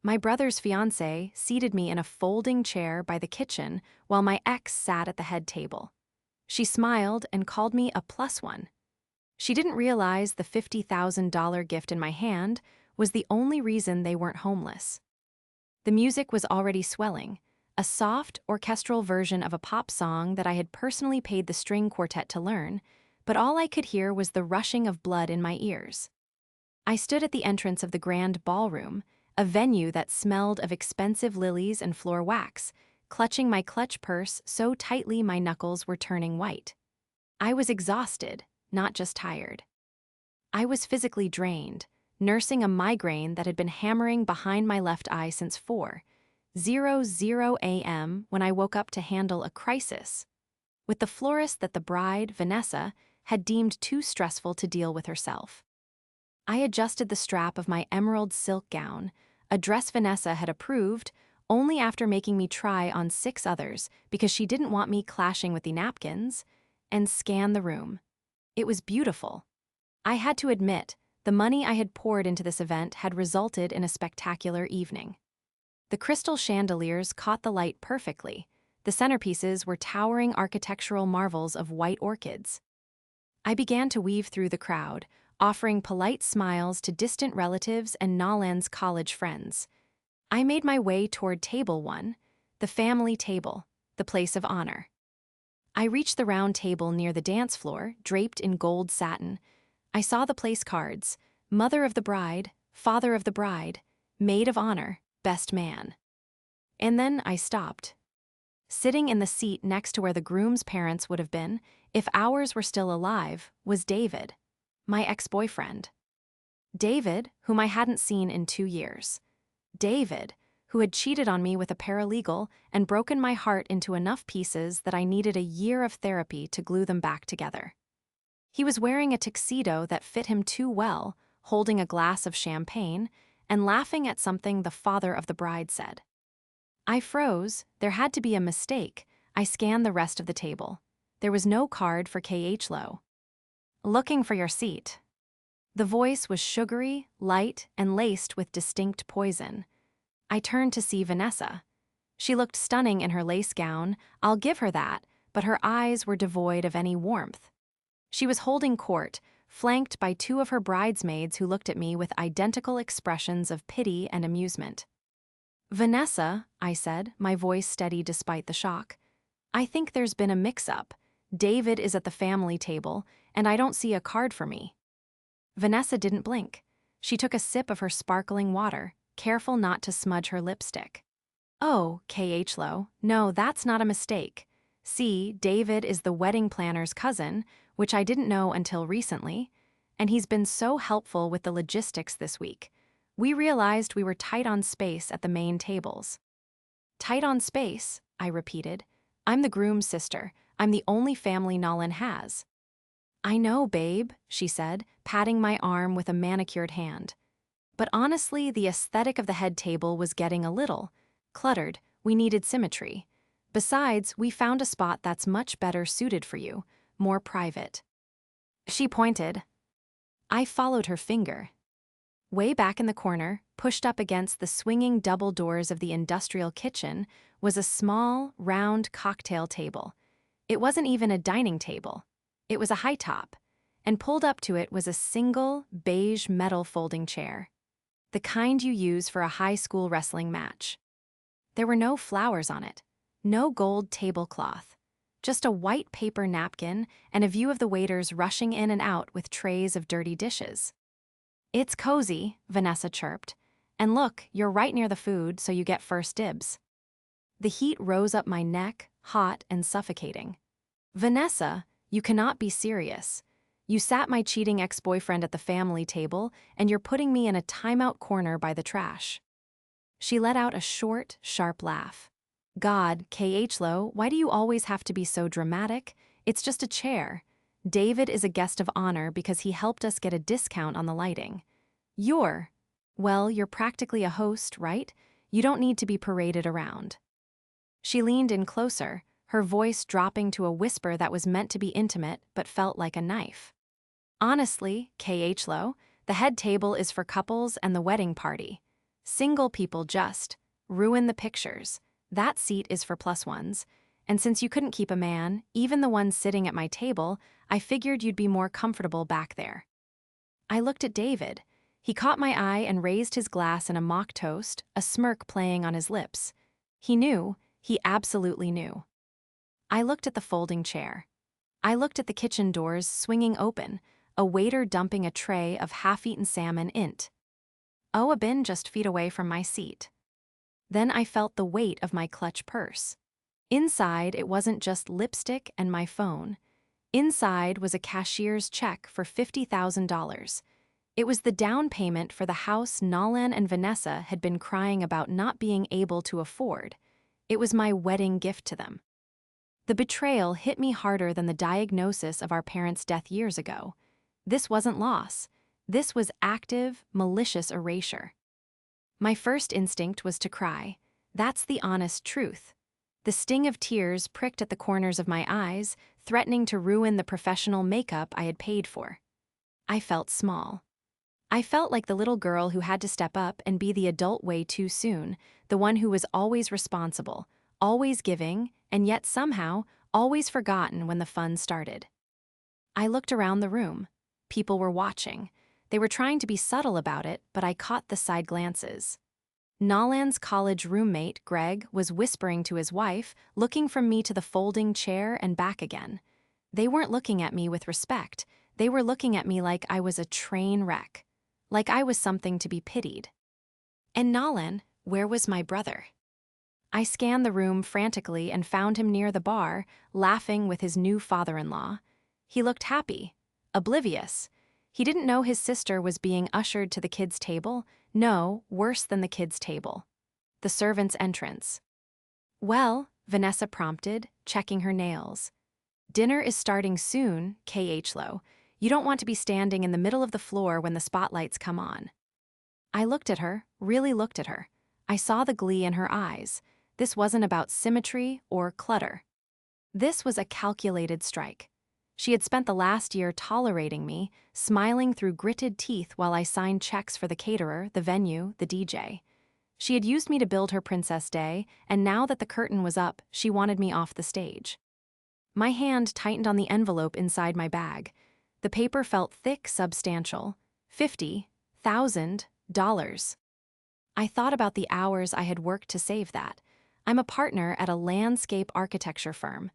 My brother's fiancée seated me in a folding chair by the kitchen while my ex sat at the head table. She smiled and called me a plus one. She didn't realize the $50,000 gift in my hand was the only reason they weren't homeless. The music was already swelling, a soft, orchestral version of a pop song that I had personally paid the string quartet to learn, but all I could hear was the rushing of blood in my ears. I stood at the entrance of the grand ballroom, a venue that smelled of expensive lilies and floor wax, clutching my clutch purse so tightly my knuckles were turning white. I was exhausted, not just tired. I was physically drained, nursing a migraine that had been hammering behind my left eye since 4:00 a.m. when I woke up to handle a crisis with the florist that the bride, Vanessa, had deemed too stressful to deal with herself. I adjusted the strap of my emerald silk gown, a dress Vanessa had approved, only after making me try on 6 others because she didn't want me clashing with the napkins, and scanned the room. It was beautiful. I had to admit, the money I had poured into this event had resulted in a spectacular evening. The crystal chandeliers caught the light perfectly. The centerpieces were towering architectural marvels of white orchids. I began to weave through the crowd, offering polite smiles to distant relatives and Nolan's college friends. I made my way toward table 1, the family table, the place of honor. I reached the round table near the dance floor, draped in gold satin. I saw the place cards: mother of the bride, father of the bride, maid of honor, best man. And then I stopped. Sitting in the seat next to where the groom's parents would have been, if ours were still alive, was David, my ex-boyfriend. David, whom I hadn't seen in 2 years. David, who had cheated on me with a paralegal and broken my heart into enough pieces that I needed a year of therapy to glue them back together. He was wearing a tuxedo that fit him too well, holding a glass of champagne, and laughing at something the father of the bride said. I froze. There had to be a mistake. I scanned the rest of the table. There was no card for K.H. Lowe. Looking for your seat. The voice was sugary, light, and laced with distinct poison. I turned to see Vanessa. She looked stunning in her lace gown, I'll give her that, but her eyes were devoid of any warmth. She was holding court, flanked by 2 of her bridesmaids who looked at me with identical expressions of pity and amusement. Vanessa, I said, my voice steady despite the shock, I think there's been a mix-up. David is at the family table, and I don't see a card for me. Vanessa didn't blink. She took a sip of her sparkling water, careful not to smudge her lipstick. Oh, K.H. Lowe, no, that's not a mistake. See, David is the wedding planner's cousin, which I didn't know until recently, and he's been so helpful with the logistics this week. We realized we were tight on space at the main tables. Tight on space, I repeated. I'm the groom's sister. I'm the only family Nolan has. I know, babe, she said, patting my arm with a manicured hand. But honestly, the aesthetic of the head table was getting a little cluttered. We needed symmetry. Besides, we found a spot that's much better suited for you, more private. She pointed. I followed her finger. Way back in the corner, pushed up against the swinging double doors of the industrial kitchen, was a small, round cocktail table. It wasn't even a dining table. It was a high top, and pulled up to it was a single, beige metal folding chair, the kind you use for a high school wrestling match. There were no flowers on it, no gold tablecloth, just a white paper napkin and a view of the waiters rushing in and out with trays of dirty dishes. It's cozy, Vanessa chirped. And look, you're right near the food, so you get first dibs. The heat rose up my neck, hot and suffocating. Vanessa, you cannot be serious. You sat my cheating ex-boyfriend at the family table, and you're putting me in a timeout corner by the trash. She let out a short, sharp laugh. God, K.H. Lowe, why do you always have to be so dramatic? It's just a chair. David is a guest of honor because he helped us get a discount on the lighting. You're practically a host, right? You don't need to be paraded around. She leaned in closer, her voice dropping to a whisper that was meant to be intimate but felt like a knife. Honestly, K.H. Lowe, the head table is for couples and the wedding party. Single people just ruin the pictures. That seat is for plus ones. And since you couldn't keep a man, even the one sitting at my table, I figured you'd be more comfortable back there. I looked at David. He caught my eye and raised his glass in a mock toast, a smirk playing on his lips. He knew. He absolutely knew. I looked at the folding chair. I looked at the kitchen doors swinging open, a waiter dumping a tray of half-eaten salmon int. A bin just feet away from my seat. Then I felt the weight of my clutch purse. Inside, it wasn't just lipstick and my phone. Inside was a cashier's check for $50,000. It was the down payment for the house Nalan and Vanessa had been crying about not being able to afford. It was my wedding gift to them. The betrayal hit me harder than the diagnosis of our parents' death years ago. This wasn't loss. This was active, malicious erasure. My first instinct was to cry. That's the honest truth. The sting of tears pricked at the corners of my eyes, threatening to ruin the professional makeup I had paid for. I felt small. I felt like the little girl who had to step up and be the adult way too soon, the one who was always responsible, always giving, and yet somehow always forgotten when the fun started. I looked around the room. People were watching. They were trying to be subtle about it, but I caught the side glances. Nalan's college roommate, Greg, was whispering to his wife, looking from me to the folding chair and back again. They weren't looking at me with respect. They were looking at me like I was a train wreck, like I was something to be pitied. And Nalan, where was my brother? I scanned the room frantically and found him near the bar, laughing with his new father-in-law. He looked happy, oblivious. He didn't know his sister was being ushered to the kids' table. No, worse than the kids' table. The servants' entrance. Well, Vanessa prompted, checking her nails. Dinner is starting soon, K.H. Lowe. You don't want to be standing in the middle of the floor when the spotlights come on. I looked at her, really looked at her. I saw the glee in her eyes. This wasn't about symmetry or clutter. This was a calculated strike. She had spent the last year tolerating me, smiling through gritted teeth while I signed checks for the caterer, the venue, the DJ. She had used me to build her Princess Day, and now that the curtain was up, she wanted me off the stage. My hand tightened on the envelope inside my bag. The paper felt thick, substantial. $50,000. I thought about the hours I had worked to save that. I'm a partner at a landscape architecture firm.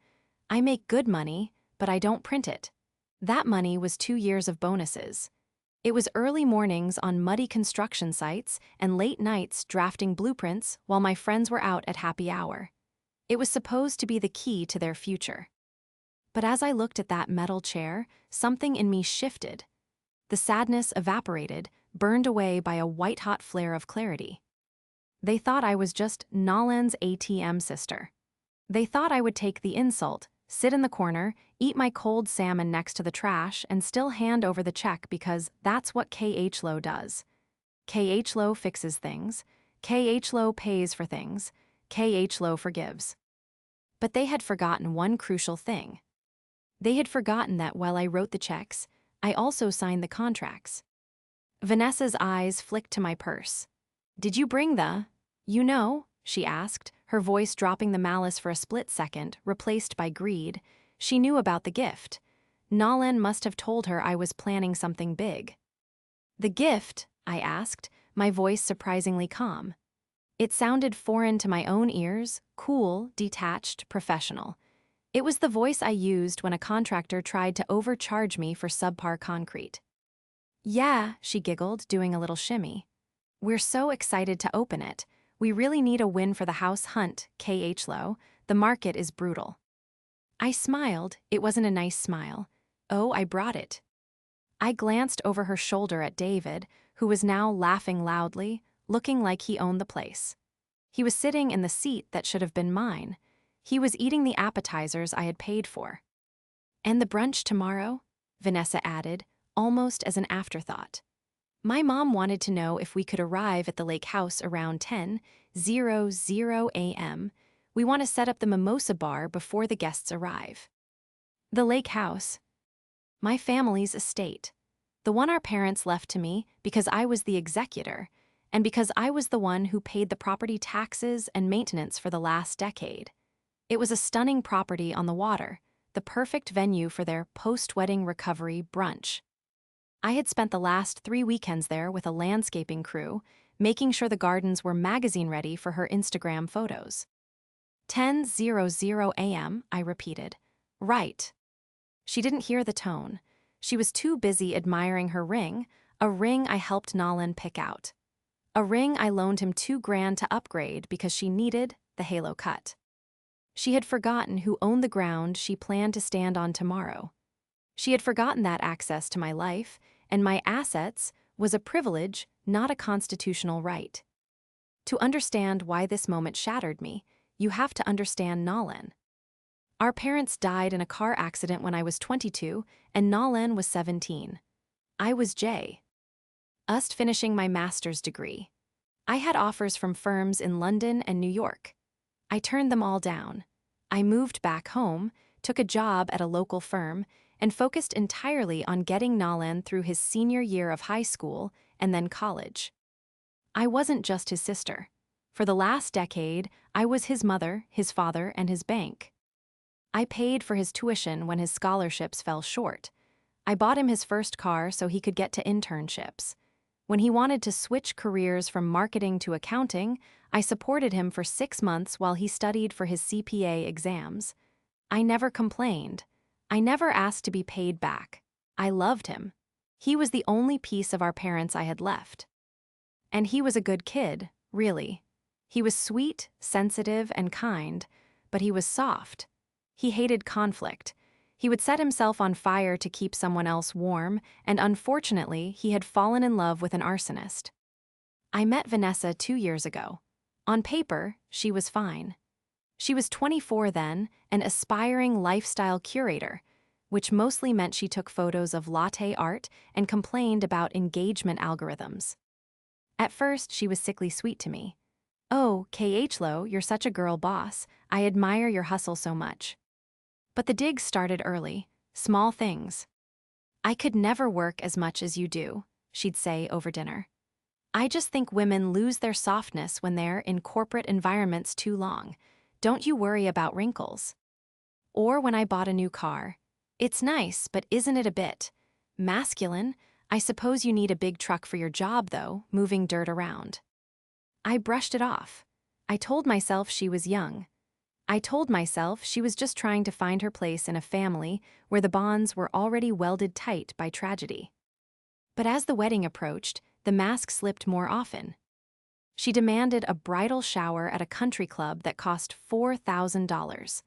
I make good money, but I don't print it. That money was 2 years of bonuses. It was early mornings on muddy construction sites and late nights drafting blueprints while my friends were out at happy hour. It was supposed to be the key to their future. But as I looked at that metal chair, something in me shifted. The sadness evaporated, burned away by a white-hot flare of clarity. They thought I was just Nalan's ATM sister. They thought I would take the insult, sit in the corner, eat my cold salmon next to the trash, and still hand over the check because that's what K.H. Lowe does. K.H. Lowe fixes things. K.H. Lowe pays for things. K.H. Lowe forgives. But they had forgotten one crucial thing. They had forgotten that while I wrote the checks, I also signed the contracts. Vanessa's eyes flicked to my purse. "Did you bring the, you know?" she asked, her voice dropping the malice for a split second, replaced by greed. She knew about the gift. Nalan must have told her I was planning something big. "The gift?" I asked, my voice surprisingly calm. It sounded foreign to my own ears, cool, detached, professional. It was the voice I used when a contractor tried to overcharge me for subpar concrete. "Yeah," she giggled, doing a little shimmy. "We're so excited to open it. We really need a win for the house hunt, K.H. Lowe. The market is brutal." I smiled. It wasn't a nice smile. Oh, I brought it. I glanced over her shoulder at David, who was now laughing loudly, looking like he owned the place. He was sitting in the seat that should have been mine. He was eating the appetizers I had paid for. "And the brunch tomorrow?" Vanessa added, almost as an afterthought. My mom wanted to know if we could arrive at the lake house around 10:00 a.m. We want to set up the mimosa bar before the guests arrive. The lake house. My family's estate. The one our parents left to me because I was the executor, and because I was the one who paid the property taxes and maintenance for the last decade. It was a stunning property on the water, the perfect venue for their post-wedding recovery brunch. I had spent the last 3 weekends there with a landscaping crew, making sure the gardens were magazine-ready for her Instagram photos. 10:00 a.m., I repeated. Right. She didn't hear the tone. She was too busy admiring her ring, a ring I helped Nolan pick out. A ring I loaned him $2,000 to upgrade because she needed the halo cut. She had forgotten who owned the ground she planned to stand on tomorrow. She had forgotten that access to my life, and my assets, was a privilege, not a constitutional right. To understand why this moment shattered me, you have to understand Nolan. Our parents died in a car accident when I was 22, and Nolan was 17. I was just finishing my master's degree. I had offers from firms in London and New York. I turned them all down. I moved back home, took a job at a local firm, and focused entirely on getting Nolan through his senior year of high school and then college. I wasn't just his sister. For the last decade, I was his mother, his father, and his bank. I paid for his tuition when his scholarships fell short. I bought him his first car so he could get to internships. When he wanted to switch careers from marketing to accounting, I supported him for 6 months while he studied for his CPA exams. I never complained. I never asked to be paid back. I loved him. He was the only piece of our parents I had left. And he was a good kid, really. He was sweet, sensitive, and kind, but he was soft. He hated conflict. He would set himself on fire to keep someone else warm, and unfortunately, he had fallen in love with an arsonist. I met Vanessa 2 years ago. On paper, she was fine. She was 24 then, an aspiring lifestyle curator, which mostly meant she took photos of latte art and complained about engagement algorithms. At first, she was sickly sweet to me. "Oh, KHLO, you're such a girl boss. I admire your hustle so much." But the digs started early, small things. "I could never work as much as you do," she'd say over dinner. "I just think women lose their softness when they're in corporate environments too long. Don't you worry about wrinkles." Or when I bought a new car, "It's nice, but isn't it a bit masculine? I suppose you need a big truck for your job, though, moving dirt around." I brushed it off. I told myself she was young. I told myself she was just trying to find her place in a family where the bonds were already welded tight by tragedy. But as the wedding approached, the mask slipped more often. She demanded a bridal shower at a country club that cost $4,000.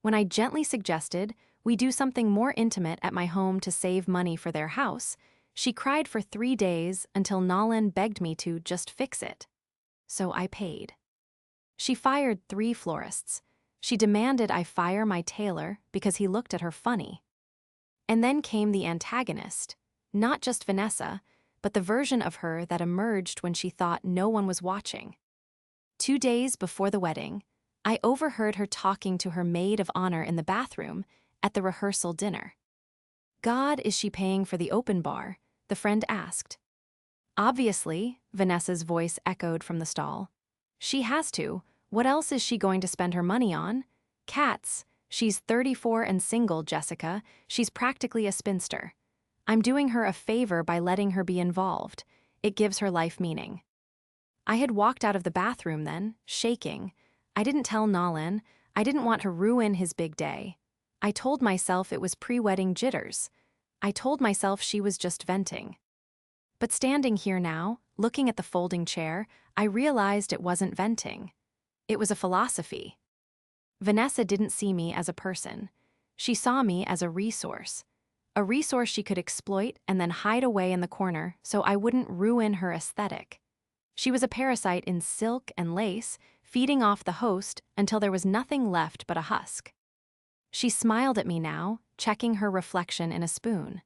When I gently suggested we do something more intimate at my home to save money for their house, she cried for 3 days until Nolan begged me to just fix it. So I paid. She fired 3 florists. She demanded I fire my tailor because he looked at her funny. And then came the antagonist, not just Vanessa, but the version of her that emerged when she thought no one was watching. 2 days before the wedding, I overheard her talking to her maid of honor in the bathroom at the rehearsal dinner. "God, is she paying for the open bar?" the friend asked. "Obviously," Vanessa's voice echoed from the stall. "She has to. What else is she going to spend her money on? Cats. She's 34 and single, Jessica. She's practically a spinster. I'm doing her a favor by letting her be involved. It gives her life meaning." I had walked out of the bathroom then, shaking. I didn't tell Nolan. I didn't want to ruin his big day. I told myself it was pre-wedding jitters. I told myself she was just venting. But standing here now, looking at the folding chair, I realized it wasn't venting. It was a philosophy. Vanessa didn't see me as a person. She saw me as a resource she could exploit and then hide away in the corner so I wouldn't ruin her aesthetic. She was a parasite in silk and lace, feeding off the host until there was nothing left but a husk. She smiled at me now, checking her reflection in a spoon.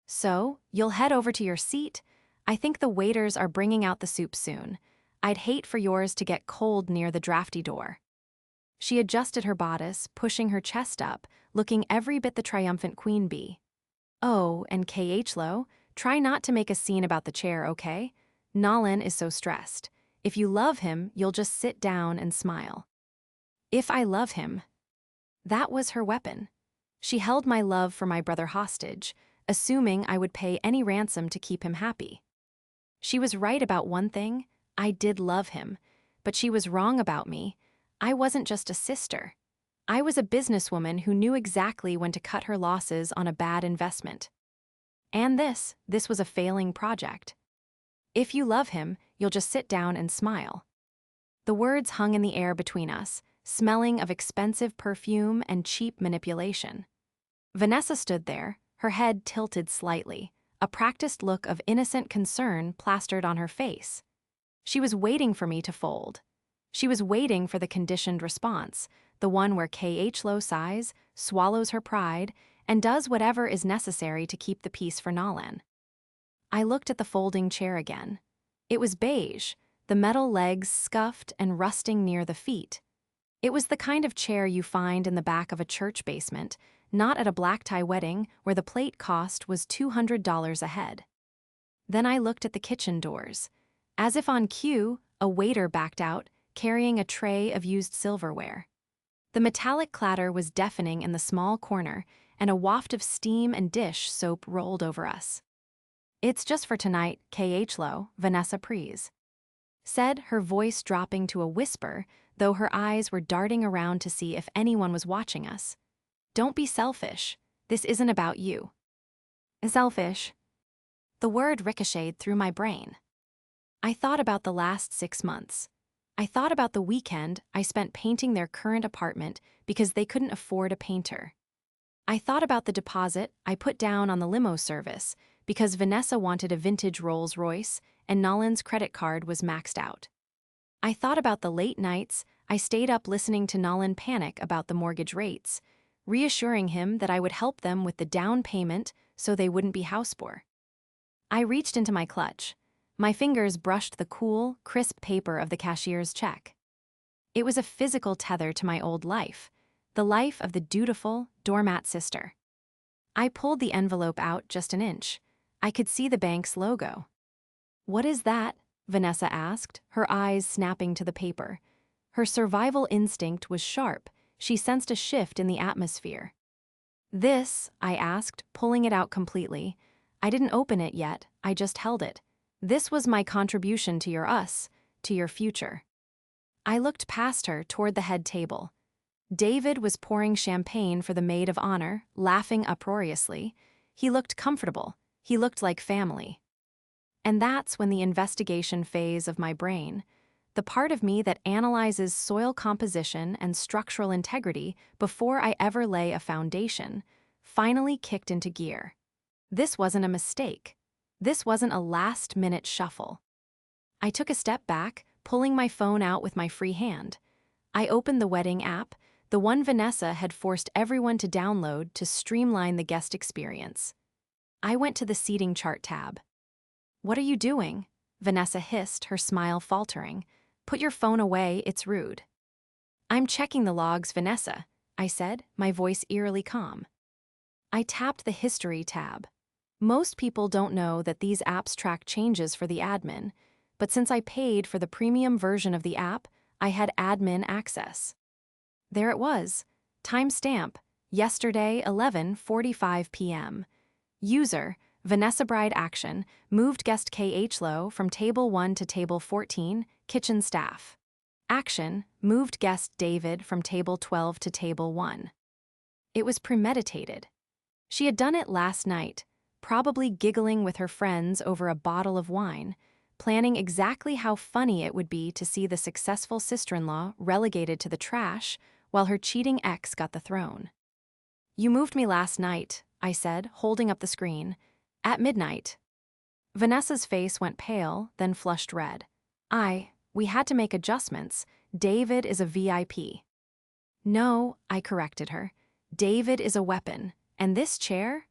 "So, you'll head over to your seat? I think the waiters are bringing out the soup soon. I'd hate for yours to get cold near the drafty door." She adjusted her bodice, pushing her chest up, looking every bit the triumphant queen bee. "Oh, and KHLO, try not to make a scene about the chair, okay? Nolan is so stressed. If you love him, you'll just sit down and smile. If I love him. That was her weapon. She held my love for my brother hostage, assuming I would pay any ransom to keep him happy. She was right about one thing: I did love him, but she was wrong about me. I wasn't just a sister. I was a businesswoman who knew exactly when to cut her losses on a bad investment. And this was a failing project. If you love him, you'll just sit down and smile. The words hung in the air between us, smelling of expensive perfume and cheap manipulation. Vanessa stood there, her head tilted slightly, a practiced look of innocent concern plastered on her face. She was waiting for me to fold. She was waiting for the conditioned response, the one where KH sighs, swallows her pride, and does whatever is necessary to keep the peace for Nolan. I looked at the folding chair again. It was beige, the metal legs scuffed and rusting near the feet. It was the kind of chair you find in the back of a church basement, not at a black-tie wedding where the plate cost was $200 a head. Then I looked at the kitchen doors. As if on cue, a waiter backed out, carrying a tray of used silverware. The metallic clatter was deafening in the small corner, and a waft of steam and dish soap rolled over us. "It's just for tonight, KH Low," Vanessa Prees said, her voice dropping to a whisper, though her eyes were darting around to see if anyone was watching us. "Don't be selfish. This isn't about you." Selfish. The word ricocheted through my brain. I thought about the last 6 months. I thought about the weekend I spent painting their current apartment because they couldn't afford a painter. I thought about the deposit I put down on the limo service because Vanessa wanted a vintage Rolls-Royce and Nolan's credit card was maxed out. I thought about the late nights I stayed up listening to Nolan panic about the mortgage rates, reassuring him that I would help them with the down payment so they wouldn't be house poor. I reached into my clutch. My fingers brushed the cool, crisp paper of the cashier's check. It was a physical tether to my old life, the life of the dutiful, doormat sister. I pulled the envelope out just an inch. I could see the bank's logo. "What is that?" Vanessa asked, her eyes snapping to the paper. Her survival instinct was sharp. She sensed a shift in the atmosphere. "This," I asked, pulling it out completely. I didn't open it yet, I just held it. "This was my contribution to your future." I looked past her toward the head table. David was pouring champagne for the maid of honor, laughing uproariously. He looked comfortable. He looked like family. And that's when the investigation phase of my brain, the part of me that analyzes soil composition and structural integrity before I ever lay a foundation, finally kicked into gear. This wasn't a mistake. This wasn't a last-minute shuffle. I took a step back, pulling my phone out with my free hand. I opened the wedding app, the one Vanessa had forced everyone to download to streamline the guest experience. I went to the seating chart tab. "What are you doing?" Vanessa hissed, her smile faltering. "Put your phone away, it's rude." "I'm checking the logs, Vanessa," I said, my voice eerily calm. I tapped the history tab. Most people don't know that these apps track changes for the admin, but since I paid for the premium version of the app, I had admin access. There it was. Timestamp, yesterday 11:45 p.m. User, Vanessa Bride Action, moved guest KH Low from table 1 to table 14, kitchen staff. Action, moved guest David from table 12 to table 1. It was premeditated. She had done it last night, probably giggling with her friends over a bottle of wine, planning exactly how funny it would be to see the successful sister-in-law relegated to the trash while her cheating ex got the throne. "You moved me last night," I said, holding up the screen. "At midnight." Vanessa's face went pale, then flushed red. We had to make adjustments. David is a VIP. "No," I corrected her. "David is a weapon. And this chair?"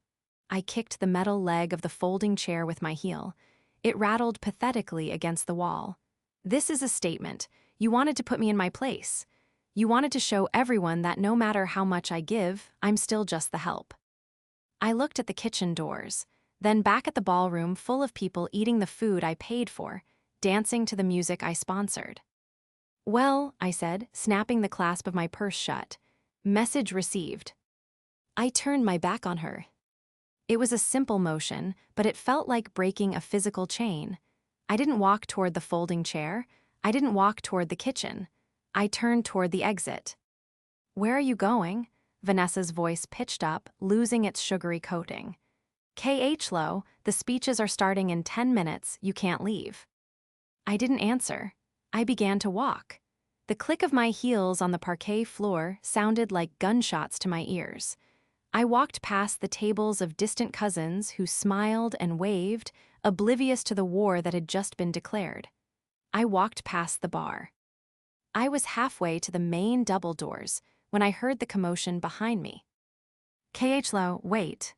I kicked the metal leg of the folding chair with my heel. It rattled pathetically against the wall. "This is a statement. You wanted to put me in my place. You wanted to show everyone that no matter how much I give, I'm still just the help." I looked at the kitchen doors, then back at the ballroom full of people eating the food I paid for, dancing to the music I sponsored. Well, I said, snapping the clasp of my purse shut. Message received. I turned my back on her. It was a simple motion, but it felt like breaking a physical chain. I didn't walk toward the folding chair. I didn't walk toward the kitchen. I turned toward the exit. Where are you going? Vanessa's voice pitched up, losing its sugary coating. KH Low, the speeches are starting in 10 minutes, you can't leave. I didn't answer. I began to walk. The click of my heels on the parquet floor sounded like gunshots to my ears. I walked past the tables of distant cousins who smiled and waved, oblivious to the war that had just been declared. I walked past the bar. I was halfway to the main double doors when I heard the commotion behind me. KH Low, wait.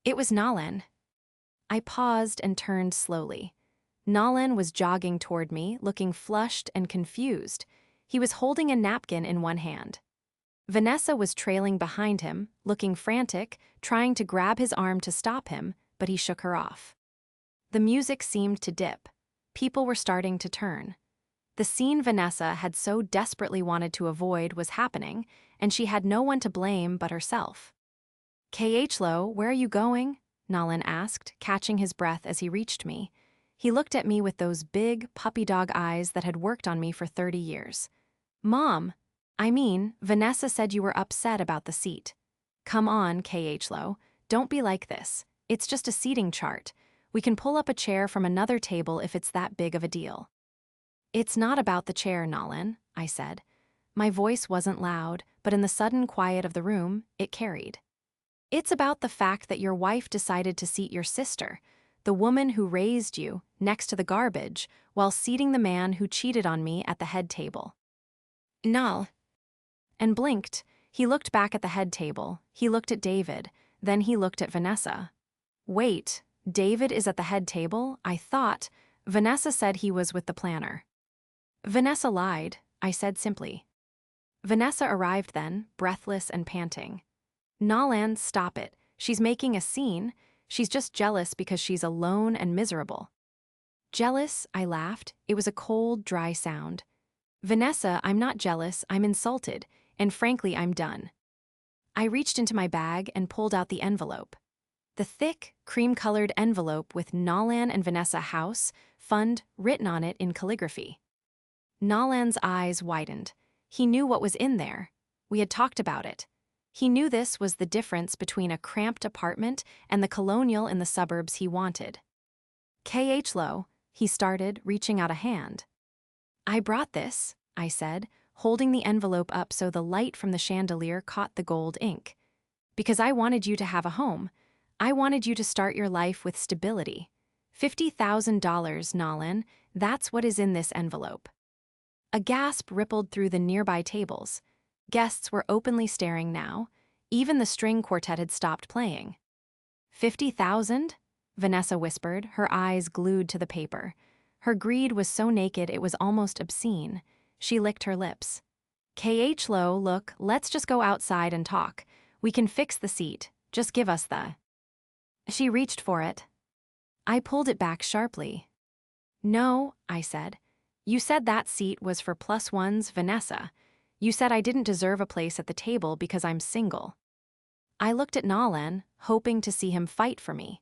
It was Nalan. I paused and turned slowly. Nalan was jogging toward me, looking flushed and confused. He was holding a napkin in one hand. Vanessa was trailing behind him, looking frantic, trying to grab his arm to stop him, but he shook her off. The music seemed to dip. People were starting to turn. The scene Vanessa had so desperately wanted to avoid was happening, and she had no one to blame but herself. KH Low, where are you going? Nalan asked, catching his breath as he reached me. He looked at me with those big, puppy dog eyes that had worked on me for 30 years. Mom, Vanessa said you were upset about the seat. Come on, KH Low, don't be like this. It's just a seating chart. We can pull up a chair from another table if it's that big of a deal. It's not about the chair, Nalan, I said. My voice wasn't loud, but in the sudden quiet of the room, it carried. It's about the fact that your wife decided to seat your sister, the woman who raised you, next to the garbage, while seating the man who cheated on me at the head table. Nal. And blinked. He looked back at the head table. He looked at David. Then he looked at Vanessa. Wait, David is at the head table? I thought. Vanessa said he was with the planner. Vanessa lied, I said simply. Vanessa arrived then, breathless and panting. Nalan, stop it. She's making a scene. She's just jealous because she's alone and miserable. Jealous? I laughed. It was a cold, dry sound. Vanessa, I'm not jealous, I'm insulted, and frankly, I'm done. I reached into my bag and pulled out the envelope. The thick, cream-colored envelope with Nalan and Vanessa House Fund written on it in calligraphy. Nalan's eyes widened. He knew what was in there. We had talked about it. He knew this was the difference between a cramped apartment and the colonial in the suburbs he wanted. KH Low, he started, reaching out a hand. I brought this, I said, holding the envelope up so the light from the chandelier caught the gold ink. Because I wanted you to have a home. I wanted you to start your life with stability. $50,000, Nalan, that's what is in this envelope. A gasp rippled through the nearby tables. Guests were openly staring now. Even the string quartet had stopped playing. 50,000? Vanessa whispered, her eyes glued to the paper. Her greed was so naked it was almost obscene. She licked her lips. KH Low, look, let's just go outside and talk. We can fix the seat. Just give us the... She reached for it. I pulled it back sharply. No, I said. You said that seat was for +1's Vanessa. You said I didn't deserve a place at the table because I'm single. I looked at Nalan, hoping to see him fight for me.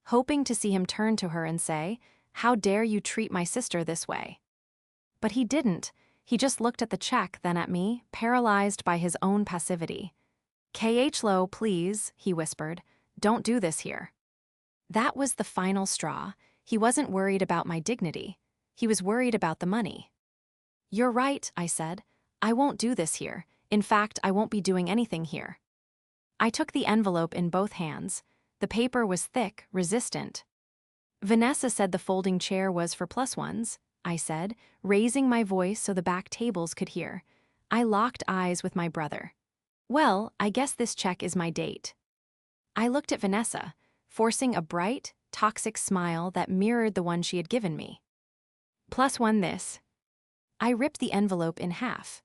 Hoping to see him turn to her and say, how dare you treat my sister this way? But he didn't. He just looked at the check, then at me, paralyzed by his own passivity. KH Low, please, he whispered. Don't do this here. That was the final straw. He wasn't worried about my dignity. He was worried about the money. You're right, I said. I won't do this here. In fact, I won't be doing anything here. I took the envelope in both hands. The paper was thick, resistant. Vanessa said the folding chair was for +1's, I said, raising my voice so the back tables could hear. I locked eyes with my brother. Well, I guess this check is my date. I looked at Vanessa, forcing a bright, toxic smile that mirrored the one she had given me. +1 this. I ripped the envelope in half.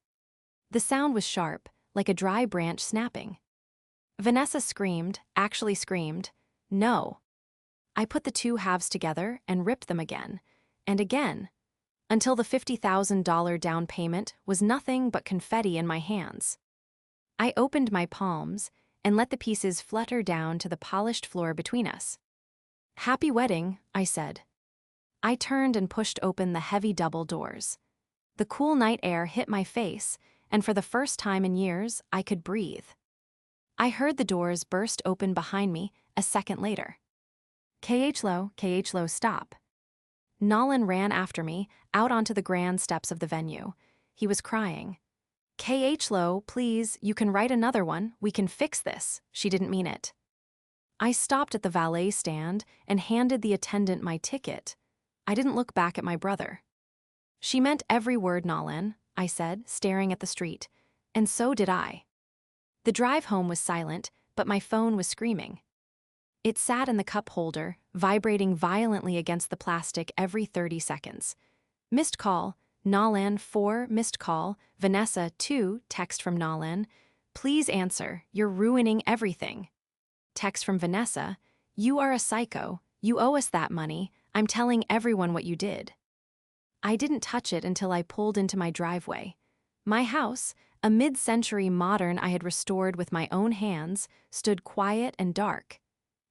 The sound was sharp, like a dry branch snapping. Vanessa screamed, actually screamed, no. I put the two halves together and ripped them again. and again, until the $50,000 down payment was nothing but confetti in my hands. I opened my palms and let the pieces flutter down to the polished floor between us. "Happy wedding," I said. I turned and pushed open the heavy double doors. The cool night air hit my face, and for the first time in years, I could breathe. I heard the doors burst open behind me a second later. KH Low, stop." Nolan ran after me, out onto the grand steps of the venue. He was crying. "KH Low, please, you can write another one, we can fix this." She didn't mean it. I stopped at the valet stand and handed the attendant my ticket. I didn't look back at my brother. "She meant every word, Nolan," I said, staring at the street. And so did I. The drive home was silent, but my phone was screaming. It sat in the cup holder, vibrating violently against the plastic every 30 seconds. Missed call, Nolan 4, missed call, Vanessa 2, text from Nolan. "Please answer, you're ruining everything." Text from Vanessa, "You are a psycho, you owe us that money, I'm telling everyone what you did." I didn't touch it until I pulled into my driveway. My house, a mid-century modern I had restored with my own hands, stood quiet and dark.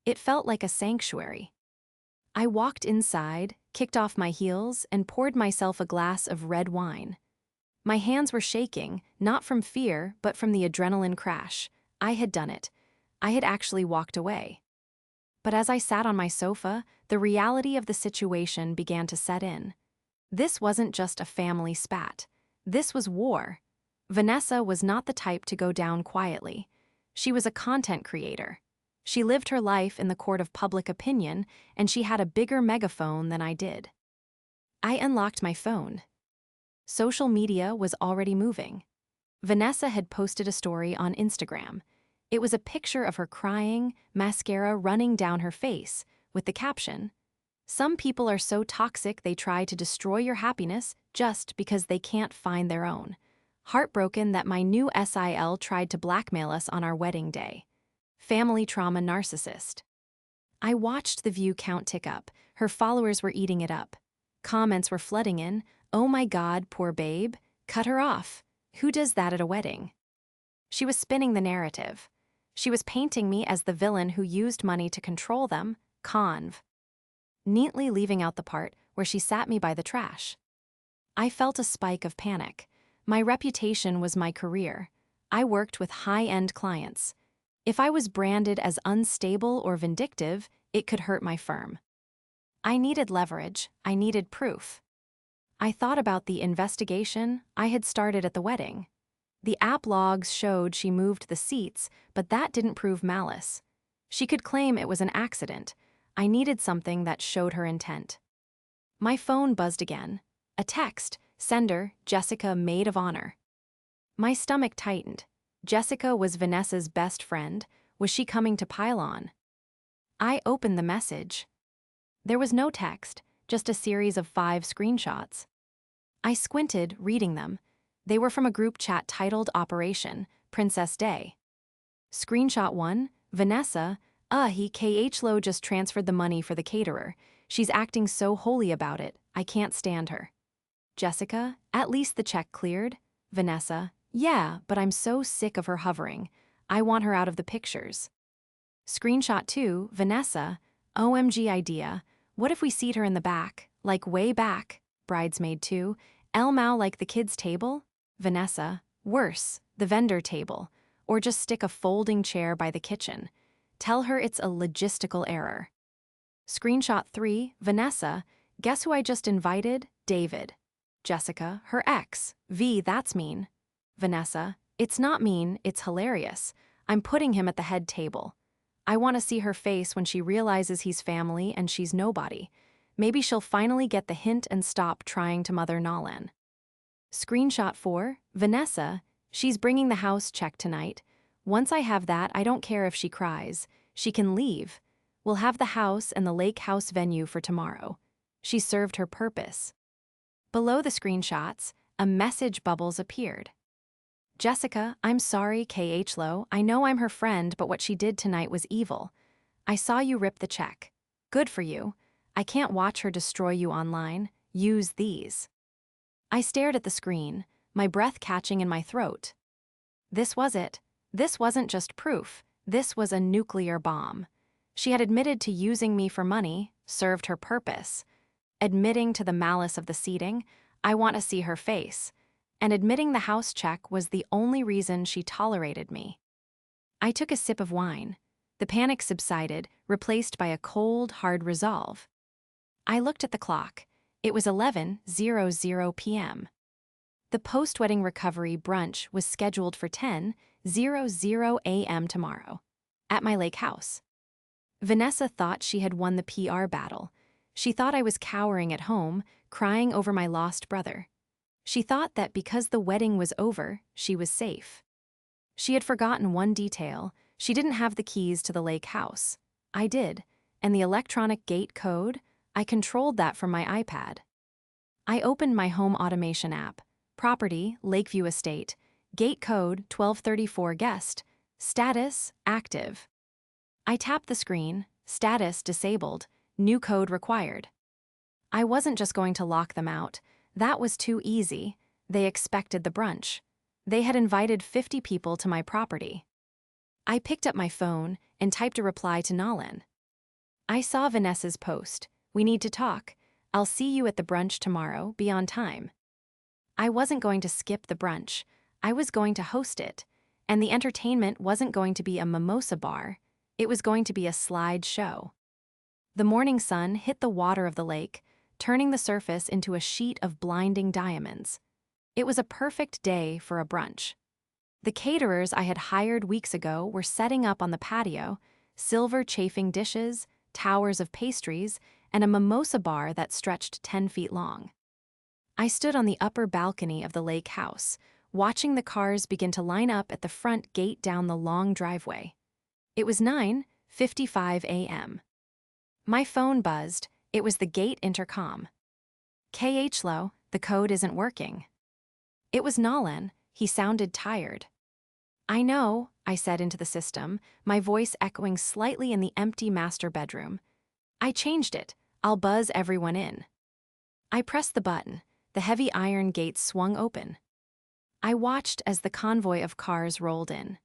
It felt like a sanctuary. I walked inside, kicked off my heels, and poured myself a glass of red wine. My hands were shaking, not from fear, but from the adrenaline crash. I had done it. I had actually walked away. But as I sat on my sofa, the reality of the situation began to set in. This wasn't just a family spat. This was war. Vanessa was not the type to go down quietly. She was a content creator. She lived her life in the court of public opinion, and she had a bigger megaphone than I did. I unlocked my phone. Social media was already moving. Vanessa had posted a story on Instagram. It was a picture of her crying, mascara running down her face, with the caption, "Some people are so toxic they try to destroy your happiness just because they can't find their own. Heartbroken that my new SIL tried to blackmail us on our wedding day. Family trauma narcissist." I watched the view count tick up. Her followers were eating it up. Comments were flooding in. "Oh my God, poor babe. Cut her off. Who does that at a wedding?" She was spinning the narrative. She was painting me as the villain who used money to control them, conv. Neatly leaving out the part where she sat me by the trash. I felt a spike of panic. My reputation was my career. I worked with high-end clients. If I was branded as unstable or vindictive, it could hurt my firm. I needed leverage. I needed proof. I thought about the investigation I had started at the wedding. The app logs showed she moved the seats, but that didn't prove malice. She could claim it was an accident. I needed something that showed her intent. My phone buzzed again. A text, sender, Jessica, maid of honor. My stomach tightened. Jessica was Vanessa's best friend. Was she coming to pile on? I opened the message. There was no text, just a series of 5 screenshots. I squinted, reading them. They were from a group chat titled Operation Princess Day. Screenshot 1, Vanessa, he KH Low just transferred the money for the caterer. She's acting so holy about it, I can't stand her. Jessica, at least the check cleared. Vanessa, yeah, but I'm so sick of her hovering. I want her out of the pictures. Screenshot 2, Vanessa, OMG idea. What if we seat her in the back, like way back? Bridesmaid 2, Elmao like the kids' table? Vanessa, worse, the vendor table. Or just stick a folding chair by the kitchen. Tell her it's a logistical error. Screenshot 3, Vanessa, guess who I just invited? David. Jessica, her ex. V, that's mean. Vanessa, it's not mean, it's hilarious. I'm putting him at the head table. I want to see her face when she realizes he's family and she's nobody. Maybe she'll finally get the hint and stop trying to mother Nolan. Screenshot 4, Vanessa, she's bringing the house check tonight. Once I have that, I don't care if she cries. She can leave. We'll have the house and the lake house venue for tomorrow. She served her purpose. Below the screenshots, a message bubbles appeared. Jessica, I'm sorry, KH Low. I know I'm her friend, but what she did tonight was evil. I saw you rip the check. Good for you. I can't watch her destroy you online. Use these. I stared at the screen, my breath catching in my throat. This was it. This wasn't just proof. This was a nuclear bomb. She had admitted to using me for money, served her purpose. Admitting to the malice of the seating, I want to see her face. And admitting the house check was the only reason she tolerated me. I took a sip of wine. The panic subsided, replaced by a cold, hard resolve. I looked at the clock. It was 11:00 p.m. The post-wedding recovery brunch was scheduled for 10:00 a.m. tomorrow, at my lake house. Vanessa thought she had won the PR battle. She thought I was cowering at home, crying over my lost brother. She thought that because the wedding was over, she was safe. She had forgotten one detail. She didn't have the keys to the lake house. I did, and the electronic gate code, I controlled that from my iPad. I opened my home automation app. Property, Lakeview Estate. Gate code, 1234 guest. Status, active. I tapped the screen. Status, disabled. New code required. I wasn't just going to lock them out. That was too easy. They expected the brunch. They had invited 50 people to my property. I picked up my phone and typed a reply to Nalin. I saw Vanessa's post. We need to talk. I'll see you at the brunch tomorrow. Be on time. I wasn't going to skip the brunch. I was going to host it. And the entertainment wasn't going to be a mimosa bar. It was going to be a slide show. The morning sun hit the water of the lake, turning the surface into a sheet of blinding diamonds. It was a perfect day for a brunch. The caterers I had hired weeks ago were setting up on the patio, silver chafing dishes, towers of pastries, and a mimosa bar that stretched 10 feet long. I stood on the upper balcony of the lake house, watching the cars begin to line up at the front gate down the long driveway. It was 9:55 a.m. My phone buzzed. It was the gate intercom. KHLO, the code isn't working. It was Nalin. He sounded tired. I know, I said into the system, my voice echoing slightly in the empty master bedroom. I changed it. I'll buzz everyone in. I pressed the button. The heavy iron gate swung open. I watched as the convoy of cars rolled in.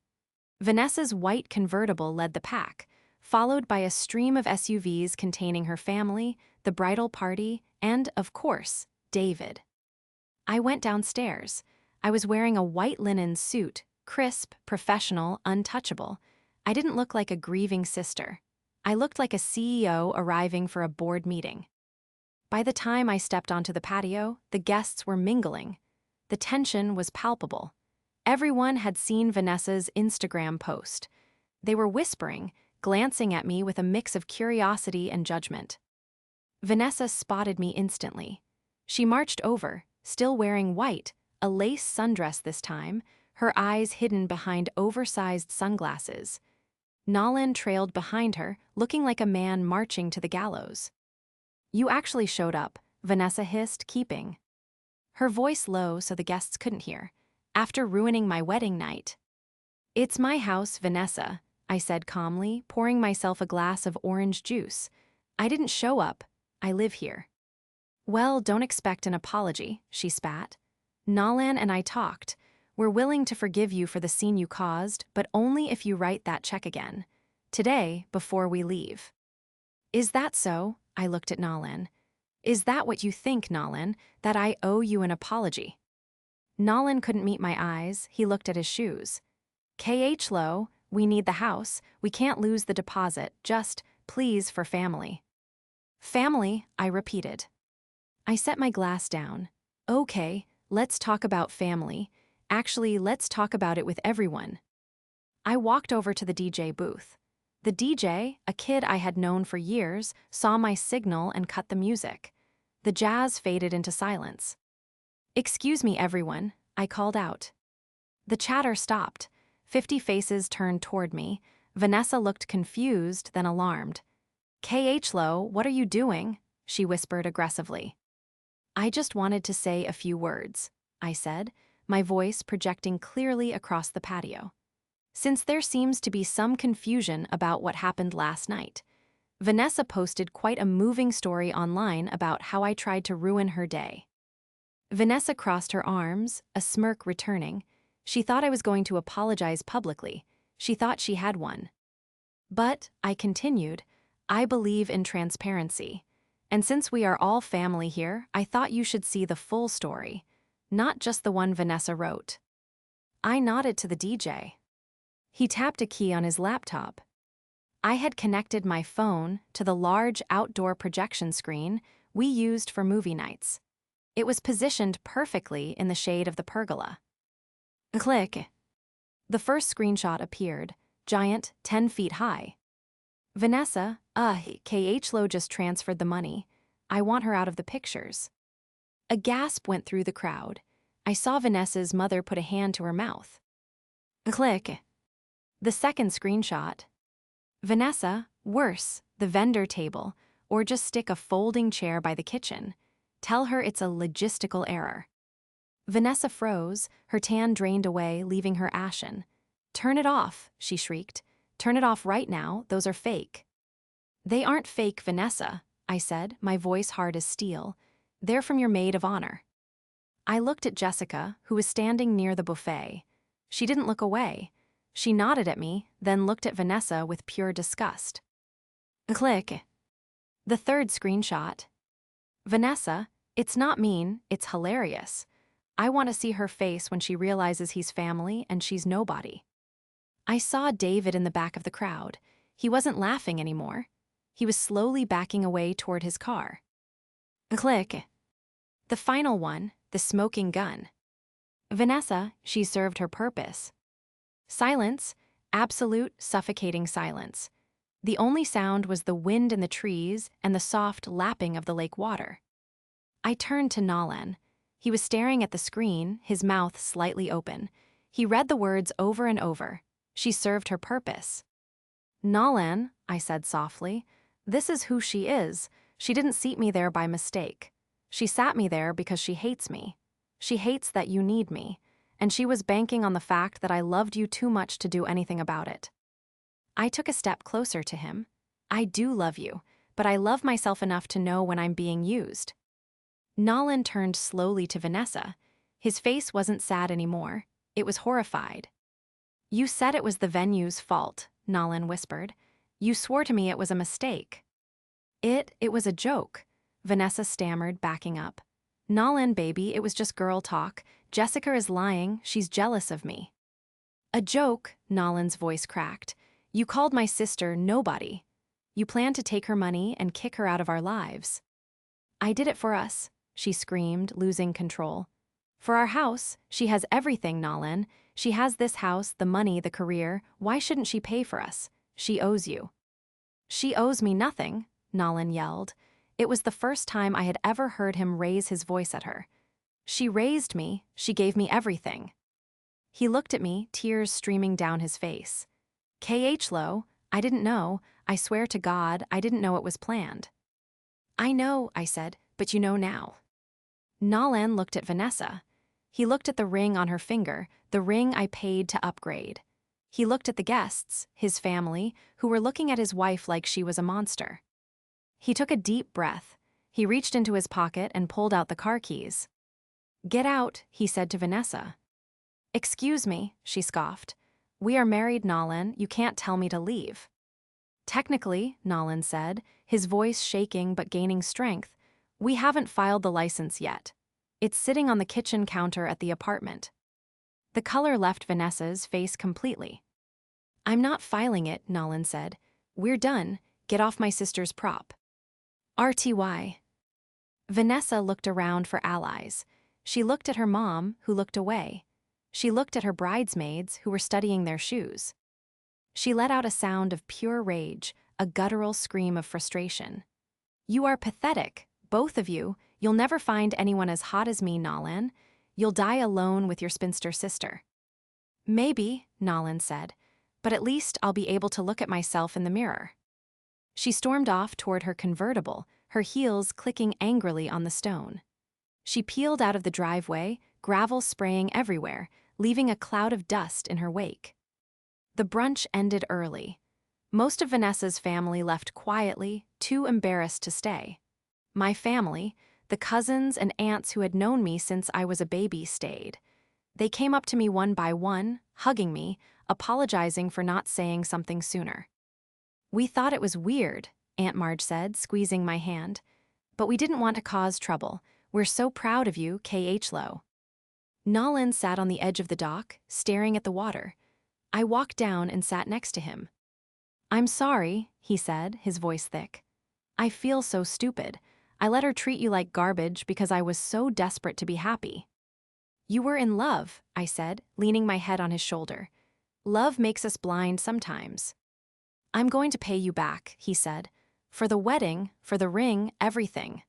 Vanessa's white convertible led the pack, followed by a stream of SUVs containing her family, the bridal party, and, of course, David. I went downstairs. I was wearing a white linen suit, crisp, professional, untouchable. I didn't look like a grieving sister. I looked like a CEO arriving for a board meeting. By the time I stepped onto the patio, the guests were mingling. The tension was palpable. Everyone had seen Vanessa's Instagram post. They were whispering, glancing at me with a mix of curiosity and judgment. Vanessa spotted me instantly. She marched over, still wearing white, a lace sundress this time, her eyes hidden behind oversized sunglasses. Nalin trailed behind her, looking like a man marching to the gallows. You actually showed up, Vanessa hissed, keeping her voice low so the guests couldn't hear. After ruining my wedding night. It's my house, Vanessa, I said calmly, pouring myself a glass of orange juice. I didn't show up. I live here. Well, don't expect an apology, she spat. Nalin and I talked. We're willing to forgive you for the scene you caused, but only if you write that check again. Today, before we leave. Is that so? I looked at Nalin. Is that what you think, Nalin, that I owe you an apology? Nalin couldn't meet my eyes. He looked at his shoes. KHLO, we need the house. We can't lose the deposit. Just, please, for family. Family, I repeated. I set my glass down. Okay, let's talk about family. Actually, let's talk about it with everyone. I walked over to the DJ booth. The DJ, a kid I had known for years, saw my signal and cut the music. The jazz faded into silence. Excuse me, everyone, I called out. The chatter stopped. 50 faces turned toward me. Vanessa looked confused, then alarmed. KHLO, what are you doing? She whispered aggressively. I just wanted to say a few words, I said, my voice projecting clearly across the patio. Since there seems to be some confusion about what happened last night, Vanessa posted quite a moving story online about how I tried to ruin her day. Vanessa crossed her arms, a smirk returning. She thought I was going to apologize publicly. She thought she had one. But, I continued, I believe in transparency. And since we are all family here, I thought you should see the full story, not just the one Vanessa wrote. I nodded to the DJ. He tapped a key on his laptop. I had connected my phone to the large outdoor projection screen we used for movie nights. It was positioned perfectly in the shade of the pergola. Click. The first screenshot appeared, giant, 10 feet high. Vanessa, KHLO just transferred the money. I want her out of the pictures. A gasp went through the crowd. I saw Vanessa's mother put a hand to her mouth. Click. The second screenshot. Vanessa, worse, the vendor table, or just stick a folding chair by the kitchen. Tell her it's a logistical error. Vanessa froze, her tan drained away, leaving her ashen. Turn it off, she shrieked. Turn it off right now, those are fake. They aren't fake, Vanessa, I said, my voice hard as steel. They're from your maid of honor. I looked at Jessica, who was standing near the buffet. She didn't look away. She nodded at me, then looked at Vanessa with pure disgust. Click. The third screenshot. Vanessa, it's not mean, it's hilarious. I want to see her face when she realizes he's family and she's nobody. I saw David in the back of the crowd. He wasn't laughing anymore. He was slowly backing away toward his car. Click. The final one, the smoking gun. Vanessa, she served her purpose. Silence, absolute, suffocating silence. The only sound was the wind in the trees and the soft lapping of the lake water. I turned to Nalan. He was staring at the screen, his mouth slightly open. He read the words over and over. She served her purpose. Nalan, I said softly, this is who she is. She didn't seat me there by mistake. She sat me there because she hates me. She hates that you need me. And she was banking on the fact that I loved you too much to do anything about it. I took a step closer to him. I do love you, but I love myself enough to know when I'm being used. Nalan turned slowly to Vanessa. His face wasn't sad anymore. It was horrified. You said it was the venue's fault, Nalan whispered. You swore to me it was a mistake. It was a joke, Vanessa stammered, backing up. Nalan, baby, it was just girl talk. Jessica is lying, she's jealous of me. A joke, Nalan's voice cracked. You called my sister nobody. You planned to take her money and kick her out of our lives. I did it for us, she screamed, losing control. For our house, she has everything, Nalan. She has this house, the money, the career. Why shouldn't she pay for us? She owes you. She owes me nothing, Nalan yelled. It was the first time I had ever heard him raise his voice at her. She raised me, she gave me everything. He looked at me, tears streaming down his face. KHLO, I didn't know, I swear to God, I didn't know it was planned. I know, I said, but you know now. Nalan looked at Vanessa. He looked at the ring on her finger, the ring I paid to upgrade. He looked at the guests, his family, who were looking at his wife like she was a monster. He took a deep breath. He reached into his pocket and pulled out the car keys. Get out, he said to Vanessa. Excuse me, she scoffed. We are married, Nalan. You can't tell me to leave. Technically, Nalan said, his voice shaking but gaining strength, we haven't filed the license yet. It's sitting on the kitchen counter at the apartment. The color left Vanessa's face completely. I'm not filing it, Nalan said. We're done. Get off my sister's prop. RTY. Vanessa looked around for allies. She looked at her mom, who looked away. She looked at her bridesmaids, who were studying their shoes. She let out a sound of pure rage, a guttural scream of frustration. You are pathetic, both of you. You'll never find anyone as hot as me, Nalan. You'll die alone with your spinster sister. Maybe, Nalan said, but at least I'll be able to look at myself in the mirror. She stormed off toward her convertible, her heels clicking angrily on the stone. She peeled out of the driveway, gravel spraying everywhere, leaving a cloud of dust in her wake. The brunch ended early. Most of Vanessa's family left quietly, too embarrassed to stay. My family, the cousins and aunts who had known me since I was a baby, stayed. They came up to me one by one, hugging me, apologizing for not saying something sooner. "We thought it was weird," Aunt Marge said, squeezing my hand. "But we didn't want to cause trouble. We're so proud of you, K.H. Lowe." Nolan sat on the edge of the dock, staring at the water. I walked down and sat next to him. "I'm sorry," he said, his voice thick. "I feel so stupid. I let her treat you like garbage because I was so desperate to be happy." "You were in love," I said, leaning my head on his shoulder. "Love makes us blind sometimes." "I'm going to pay you back," he said. "For the wedding, for the ring, everything."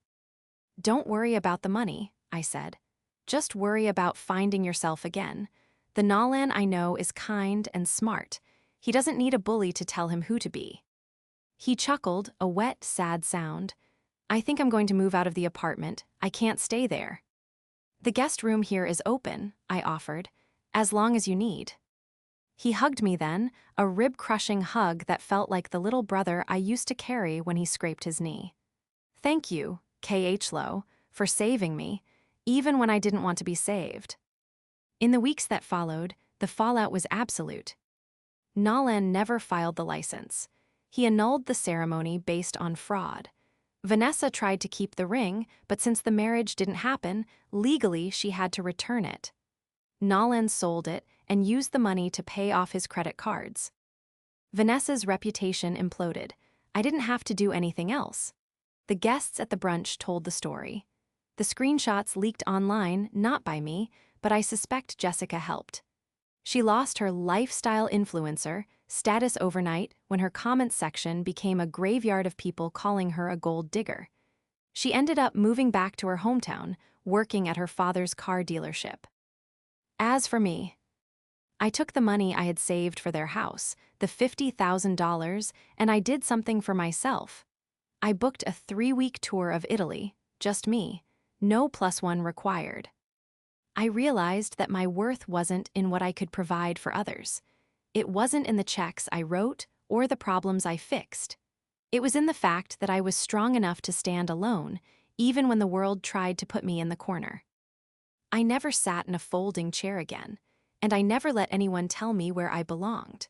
"Don't worry about the money," I said. "Just worry about finding yourself again. The Nolan I know is kind and smart. He doesn't need a bully to tell him who to be." He chuckled, a wet, sad sound. "I think I'm going to move out of the apartment. I can't stay there." "The guest room here is open," I offered, "as long as you need." He hugged me then, a rib-crushing hug that felt like the little brother I used to carry when he scraped his knee. "Thank you, K.H. Lowe, for saving me, even when I didn't want to be saved." In the weeks that followed, the fallout was absolute. Nolan never filed the license. He annulled the ceremony based on fraud. Vanessa tried to keep the ring, but since the marriage didn't happen, legally she had to return it. Nolan sold it and used the money to pay off his credit cards. Vanessa's reputation imploded. I didn't have to do anything else. The guests at the brunch told the story. The screenshots leaked online, not by me, but I suspect Jessica helped. She lost her lifestyle influencer status overnight when her comments section became a graveyard of people calling her a gold digger. She ended up moving back to her hometown, working at her father's car dealership. As for me, I took the money I had saved for their house, the $50,000, and I did something for myself. I booked a 3-week tour of Italy, just me, no +1 required. I realized that my worth wasn't in what I could provide for others. It wasn't in the checks I wrote or the problems I fixed. It was in the fact that I was strong enough to stand alone, even when the world tried to put me in the corner. I never sat in a folding chair again, and I never let anyone tell me where I belonged.